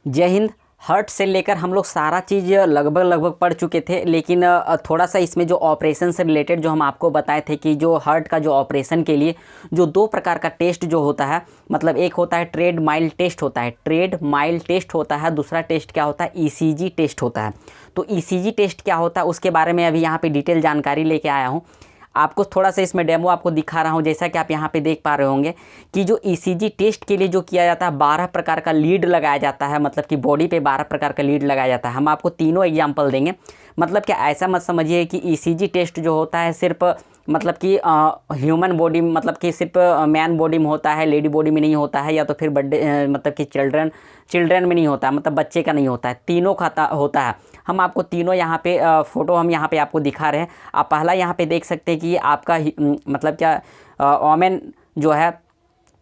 जय हिंद। हर्ट से लेकर हम लोग सारा चीज़ लगभग पढ़ चुके थे, लेकिन थोड़ा सा इसमें जो ऑपरेशन से रिलेटेड जो हम आपको बताए थे कि जो हर्ट का जो ऑपरेशन के लिए जो दो प्रकार का टेस्ट जो होता है, मतलब एक होता है ट्रेड माइल टेस्ट होता है, ट्रेड माइल टेस्ट होता है, दूसरा टेस्ट क्या होता है, ईसीजी टेस्ट होता है। तो ईसीजी टेस्ट क्या होता है उसके बारे में अभी यहाँ पे डिटेल जानकारी लेके आया हूँ। आपको थोड़ा सा इसमें डेमो आपको दिखा रहा हूँ। जैसा कि आप यहाँ पे देख पा रहे होंगे कि जो ईसीजी टेस्ट के लिए जो किया जाता है 12 प्रकार का लीड लगाया जाता है, मतलब कि बॉडी पे 12 प्रकार का लीड लगाया जाता है। हम आपको तीनों एग्जांपल देंगे। मतलब कि ऐसा मत समझिए कि ईसीजी टेस्ट जो होता है सिर्फ मतलब कि ह्यूमन बॉडी मतलब कि सिर्फ मैन बॉडी में होता है, लेडी बॉडी में नहीं होता है, या तो फिर बर्थडे मतलब कि चिल्ड्रन में नहीं होता है, मतलब बच्चे का नहीं होता है, तीनों खाता होता है। हम आपको तीनों यहाँ पे फ़ोटो हम यहाँ पे आपको दिखा रहे हैं। आप पहला यहाँ पे देख सकते हैं कि आपका मतलब क्या ओमेन जो है,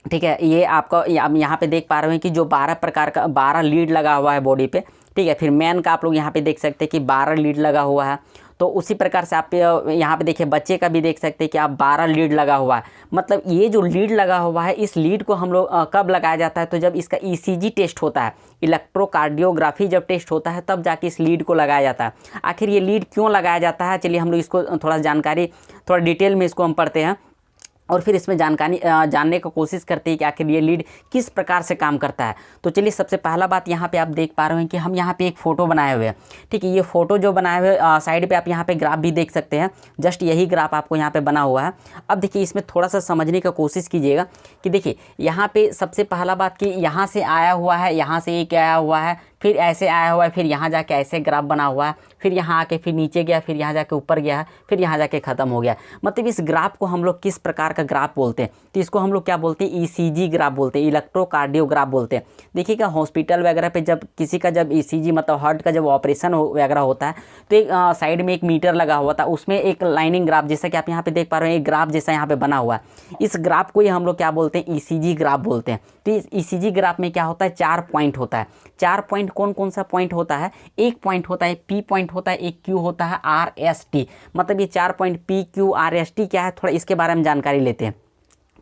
ठीक है, ये आपका आप यहाँ पे देख पा रहे हैं कि जो 12 प्रकार का 12 लीड लगा हुआ है बॉडी पे, ठीक है। फिर मैन का आप लोग यहाँ पे देख सकते हैं कि 12 लीड लगा हुआ है। तो उसी प्रकार से आप यहाँ पे देखिए बच्चे का भी देख सकते हैं कि आप 12 लीड लगा हुआ है। मतलब ये जो लीड लगा हुआ है, इस लीड को हम लोग कब लगाया जाता है, तो जब इसका ईसीजी टेस्ट होता है, इलेक्ट्रोकार्डियोग्राफी जब टेस्ट होता है, तब जाके इस लीड को लगाया जाता है। आखिर ये लीड क्यों लगाया जाता है, चलिए हम लोग इसको थोड़ा जानकारी थोड़ा डिटेल में इसको हम पढ़ते हैं और फिर इसमें जानकारी जानने की कोशिश करते हैं कि आखिर ये लीड किस प्रकार से काम करता है। तो चलिए सबसे पहला बात यहाँ पे आप देख पा रहे हैं कि हम यहाँ पे एक फ़ोटो बनाए हुए हैं, ठीक है। ये फ़ोटो जो बनाए हुए साइड पे आप यहाँ पे ग्राफ भी देख सकते हैं। जस्ट यही ग्राफ आपको यहाँ पे बना हुआ है। अब देखिए इसमें थोड़ा सा समझने की कोशिश कीजिएगा कि देखिए यहाँ पे सबसे पहला बात कि यहाँ से आया हुआ है, यहाँ से एक आया हुआ है, फिर ऐसे आया हुआ है, फिर यहाँ जाके ऐसे ग्राफ बना हुआ है, फिर यहाँ आके फिर नीचे गया, फिर यहाँ जाके ऊपर गया है, फिर यहाँ जाके ख़त्म हो गया। मतलब इस ग्राफ को हम लोग किस प्रकार का ग्राफ बोलते हैं, तो इसको हम लोग क्या बोलते हैं, ईसीजी ग्राफ बोलते हैं, इलेक्ट्रोकार्डियोग्राफ बोलते हैं। देखिएगा हॉस्पिटल वगैरह पे जब किसी का जब ईसीजी मतलब हार्ट का जब ऑपरेशन वगैरह होता है, तो एक साइड में एक मीटर लगा हुआ था, उसमें एक लाइनिंग ग्राफ जैसा कि आप यहाँ पे देख पा रहे हैं, एक ग्राफ जैसा यहाँ पे बना हुआ है। इस ग्राफ को ही हम लोग क्या बोलते हैं, ईसीजी ग्राफ बोलते हैं। तो इस ईसीजी ग्राफ में क्या होता है, 4 पॉइंट होता है। 4 पॉइंट कौन कौन सा पॉइंट होता है, एक पॉइंट होता है पी पॉइंट होता है, एक क्यू होता है, आर एस टी। मतलब ये 4 point P Q R S T क्या है, थोड़ा इसके बारे में जानकारी लेते हैं।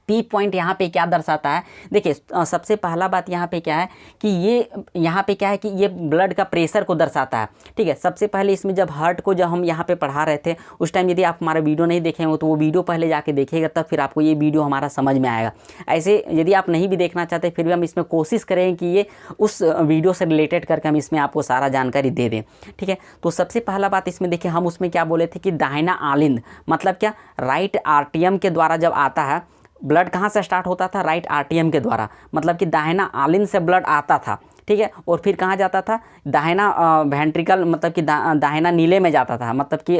पी पॉइंट यहाँ पे क्या दर्शाता है, देखिए सबसे पहला बात यहाँ पे क्या है कि ये यहाँ पे क्या है कि ये ब्लड का प्रेशर को दर्शाता है, ठीक है। सबसे पहले इसमें जब हार्ट को जब हम यहाँ पे पढ़ा रहे थे उस टाइम यदि आप हमारा वीडियो नहीं देखे हो तो वो वीडियो पहले जाके देखिएगा, तब फिर आपको ये वीडियो हमारा समझ में आएगा। ऐसे यदि आप नहीं भी देखना चाहते फिर भी हम इसमें कोशिश करें कि ये उस वीडियो से रिलेटेड करके हम इसमें आपको सारा जानकारी दे दें, ठीक है। तो सबसे पहला बात इसमें देखिए हम उसमें क्या बोले थे कि दाहिना आलिंद मतलब क्या, राइट आर्टियम के द्वारा जब आता है ब्लड, कहाँ से स्टार्ट होता था, राइट आर्टियम के द्वारा, मतलब कि दाहिना आलिंद से ब्लड आता था, ठीक है। और फिर कहाँ जाता था, दाहिना वेंट्रिकल मतलब कि दाहिना नीले में जाता था, मतलब कि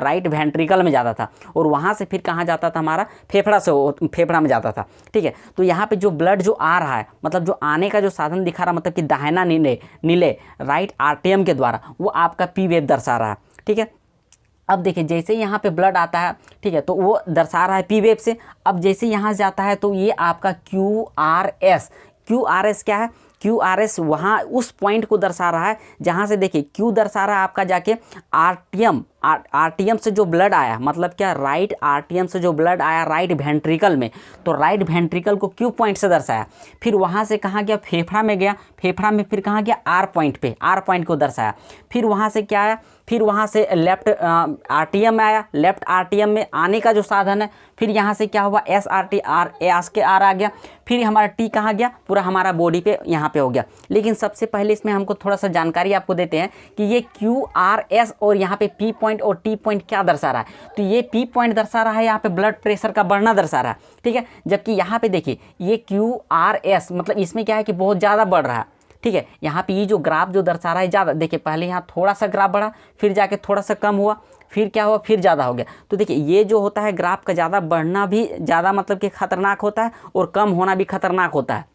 राइट वेंट्रिकल में जाता था, और वहाँ से फिर कहाँ जाता था, हमारा फेफड़ा में जाता था, ठीक है। तो यहाँ पे जो ब्लड जो आ रहा है, मतलब जो आने का जो साधन दिखा रहा, मतलब कि दाहिना नीले राइट आर्टियम के द्वारा, वो आपका पी वेव दर्शा रहा है, ठीक है। अब देखिए जैसे यहाँ पे ब्लड आता है, ठीक है, तो वो दर्शा रहा है पी वेव से। अब जैसे यहाँ से जाता है तो ये आपका क्यू आर एस क्या है, क्यू आर एस वहाँ उस पॉइंट को दर्शा रहा है जहाँ से देखिए क्यू दर्शा रहा है आपका जाके आरटीएम से जो ब्लड आया, मतलब क्या, राइट आरटीएम से जो ब्लड आया राइट वेंट्रिकल में, तो राइट वेंट्रिकल को क्यू पॉइंट से दर्शाया। फिर वहाँ से कहाँ गया, फेफड़ा में गया, फेफड़ा में फिर कहाँ गया, आर पॉइंट को दर्शाया। फिर वहाँ से क्या आया, फिर वहाँ से लेफ्ट आरटीएम में आया, लेफ्ट आरटीएम में आने का जो साधन है, फिर यहाँ से क्या हुआ, S R T R S के आर आ गया, फिर हमारा टी कहाँ गया, पूरा हमारा बॉडी पे यहाँ पे हो गया। लेकिन सबसे पहले इसमें हमको थोड़ा सा जानकारी आपको देते हैं कि ये क्यू आर एस और यहाँ पे पी पॉइंट और टी पॉइंट क्या दर्शा रहा है। तो ये पी पॉइंट दर्शा रहा है यहाँ पे ब्लड प्रेशर का बढ़ना दर्शा रहा है, ठीक है। जबकि यहाँ पे देखिए ये क्यू आर एस मतलब इसमें क्या है कि बहुत ज़्यादा बढ़ रहा है, ठीक है। यहाँ पे ये जो ग्राफ जो दर्शा रहा है ज़्यादा, देखिए पहले यहाँ थोड़ा सा ग्राफ बढ़ा, फिर जाके थोड़ा सा कम हुआ, फिर क्या हुआ, फिर ज़्यादा हो गया। तो देखिए ये जो होता है ग्राफ का ज़्यादा बढ़ना भी ज़्यादा मतलब कि खतरनाक होता है, और कम होना भी खतरनाक होता है।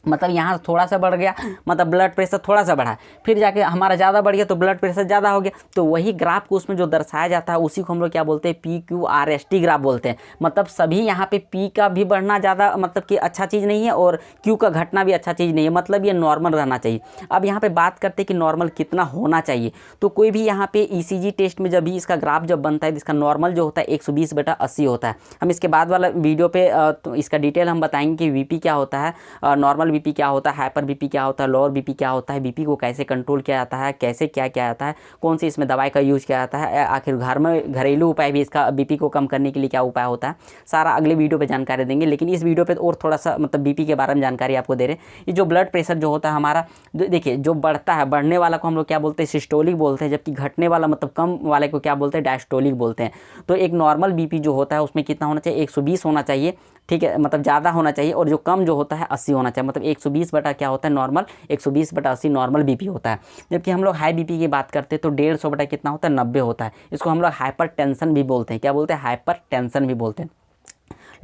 मतलब यहाँ थोड़ा सा बढ़ गया मतलब ब्लड प्रेशर थोड़ा सा बढ़ा, फिर जाके हमारा ज़्यादा बढ़ गया तो ब्लड प्रेशर ज़्यादा हो गया। तो वही ग्राफ को उसमें जो दर्शाया जाता है उसी को हम लोग क्या बोलते हैं, P Q R S T graph बोलते हैं। मतलब सभी यहाँ पे पी का भी बढ़ना ज़्यादा मतलब कि अच्छा चीज़ नहीं है, और क्यू का घटना भी अच्छा चीज़ नहीं है, मतलब ये नॉर्मल रहना चाहिए। अब यहाँ पर बात करते हैं कि नॉर्मल कितना होना चाहिए। तो कोई भी यहाँ पे ईसीजी टेस्ट में जब भी इसका ग्राफ जब बनता है, इसका नॉर्मल जो होता है 120/80 होता है। हम इसके बाद वाला वीडियो पे तो इसका डिटेल हम बताएंगे कि वीपी क्या होता है, नॉर्मल बीपी क्या होता है, हाइपर बीपी क्या होता है, लोअर बीपी क्या होता है, बीपी को कैसे कंट्रोल किया जाता है, कैसे क्या किया जाता है, कौन सी इसमें दवाई का यूज़ किया जाता है, आखिर घर में घरेलू उपाय भी इसका बीपी को कम करने के लिए क्या उपाय होता है, सारा अगले वीडियो पे जानकारी देंगे। लेकिन इस वीडियो पे और थोड़ा सा मतलब बीपी के बारे में जानकारी आपको दे रहे हैं। ये जो ब्लड प्रेशर जो होता है हमारा, देखिए जो बढ़ता है, बढ़ने वाला को हम लोग क्या बोलते हैं, सिस्टोलिक बोलते हैं, जबकि घटने वाला मतलब कम वाले को क्या बोलते हैं, डायस्टोलिक बोलते हैं। तो एक नॉर्मल बीपी जो होता है उसमें कितना होना चाहिए, 120 होना चाहिए, ठीक है, मतलब ज़्यादा होना चाहिए। और जो कम जो होता है 80 होना चाहिए, मतलब 120 बटा क्या होता है नॉर्मल, 120/80 नॉर्मल बीपी होता है। जबकि हम लोग हाई बीपी की बात करते हैं तो 150 बटा कितना होता है, 90 होता है। इसको हम लोग हाइपर टेंशन भी बोलते हैं, क्या बोलते हैं, हाइपर टेंशन भी बोलते हैं।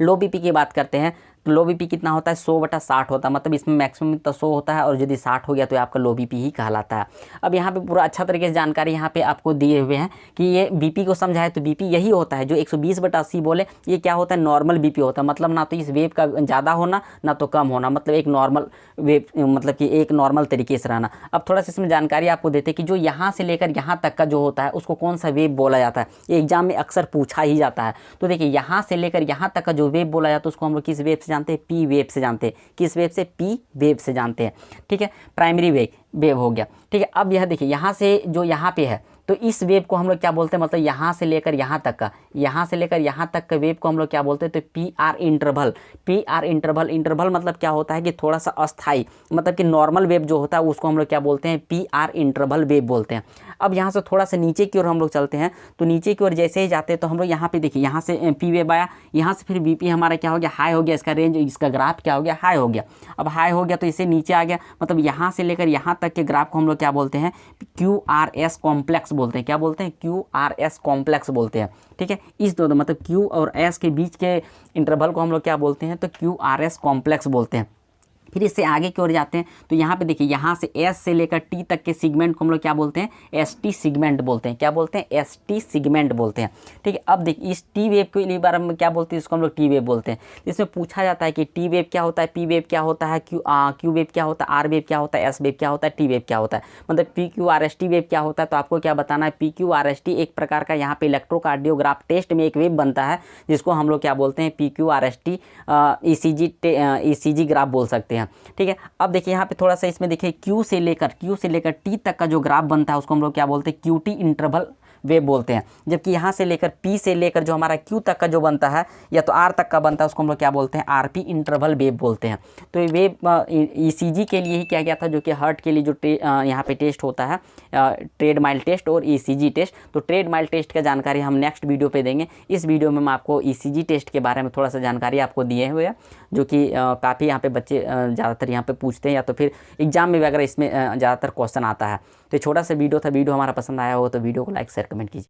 लो बीपी की बात करते हैं तो लो बीपी कितना होता है, 100/60 होता है, मतलब इसमें मैक्सिमम तो 100 होता है, और यदि 60 हो गया तो आपका लो बीपी ही कहलाता है। अब यहाँ पे पूरा अच्छा तरीके से जानकारी यहाँ पे आपको दिए हुए हैं कि ये बीपी को समझाए तो बीपी यही होता है जो 120/80 बोले, ये क्या होता है, नॉर्मल बीपी होता है। मतलब ना तो इस वेव का ज़्यादा होना ना तो कम होना, मतलब एक नॉर्मल वेव, मतलब कि एक नॉर्मल तरीके से रहना। अब थोड़ा सा इसमें जानकारी आपको देते हैं कि जो यहाँ से लेकर यहाँ तक का जो होता है उसको कौन सा वेव बोला जाता है, ये एग्जाम में अक्सर पूछा ही जाता है। तो देखिए यहाँ से लेकर यहाँ तक का जो वेव बोला जाता है उसको हम लोग किस वेव से जानते हैं, पी वेव से जानते हैं। किस वेव से, पी वेव से जानते हैं, ठीक है, प्राइमरी वेव हो गया, ठीक है। अब यह देखिए यहाँ से जो यहाँ पे है तो इस वेव को हम लोग क्या बोलते हैं, मतलब यहाँ से लेकर यहाँ तक का, यहाँ से लेकर यहाँ तक का वेव को हम लोग क्या बोलते हैं, तो P R interval. P R interval, interval मतलब क्या होता है कि थोड़ा सा अस्थाई, मतलब कि नॉर्मल वेव जो होता है उसको हम लोग क्या बोलते हैं, पी आर इंटरवल वेव बोलते हैं। अब यहाँ से थोड़ा सा नीचे की ओर हम लोग चलते हैं, तो नीचे की ओर जैसे ही जाते हैं तो हम लोग यहाँ पे देखिए, यहाँ से पी वेव आया, यहाँ से फिर बीपी हमारा क्या हो गया, हाई हो गया, इसका रेंज, इसका ग्राफ क्या हो गया, हाई हो गया। अब हाई हो गया तो इसे नीचे आ गया, मतलब यहाँ से लेकर यहाँ तक के ग्राफ को हम लोग क्या बोलते हैं, QRS कॉम्प्लेक्स बोलते हैं। क्या बोलते हैं, QRS कॉम्प्लेक्स बोलते हैं, ठीक है। इस दो मतलब Q और S के बीच के इंटरवल को हम लोग क्या बोलते हैं, तो QRS कॉम्प्लेक्स बोलते हैं। फिर इससे आगे की ओर जाते हैं तो यहाँ पे देखिए, यहाँ से S से लेकर T तक के सिगमेंट को हम लोग क्या बोलते हैं, ST सिगमेंट बोलते हैं। क्या बोलते हैं, ST सिगमेंट बोलते हैं, ठीक है। अब देखिए इस T वेव के लिए बार हम क्या बोलते हैं, इसको हम लोग T वेव बोलते हैं। इसमें पूछा जाता है कि T वेव क्या होता है, P वेव क्या होता है, Q वेव क्या होता है, R वेव क्या होता है, S वेव क्या होता है, T वेव क्या होता है, मतलब PQRST वेव क्या होता है। तो आपको क्या बताना है, PQRST एक प्रकार का यहाँ पे इलेक्ट्रोकार्डियोग्राफ टेस्ट में एक वेव बनता है जिसको हम लोग क्या बोलते हैं, PQRST ECG ग्राफ बोल सकते हैं, ठीक है। अब देखिए यहाँ पे थोड़ा सा इसमें देखिए Q से लेकर T तक का जो ग्राफ बनता है उसको हम लोग क्या बोलते हैं, QT इंटरवल वेव बोलते हैं। जबकि यहाँ से लेकर P से लेकर जो हमारा Q तक का जो बनता है या तो R तक का बनता है उसको हम लोग क्या बोलते हैं, RP इंटरवल वेव बोलते हैं। तो ये वेव ECG के लिए ही किया गया था, जो कि हार्ट के लिए जो यहाँ पे टेस्ट होता है, ट्रेड माइल टेस्ट और ECG टेस्ट। तो ट्रेड माइल टेस्ट का जानकारी हम नेक्स्ट वीडियो पे देंगे। इस वीडियो में मैं आपको ECG टेस्ट के बारे में थोड़ा सा जानकारी आपको दिए हुए हैं, जो कि काफ़ी यहाँ पे बच्चे ज़्यादातर यहाँ पे पूछते हैं, या तो फिर एग्जाम में भी अगर इसमें ज़्यादातर क्वेश्चन आता है। तो छोटा सा वीडियो था, वीडियो हमारा पसंद आया हो तो वीडियो को लाइक शेयर कमेंट कीजिए।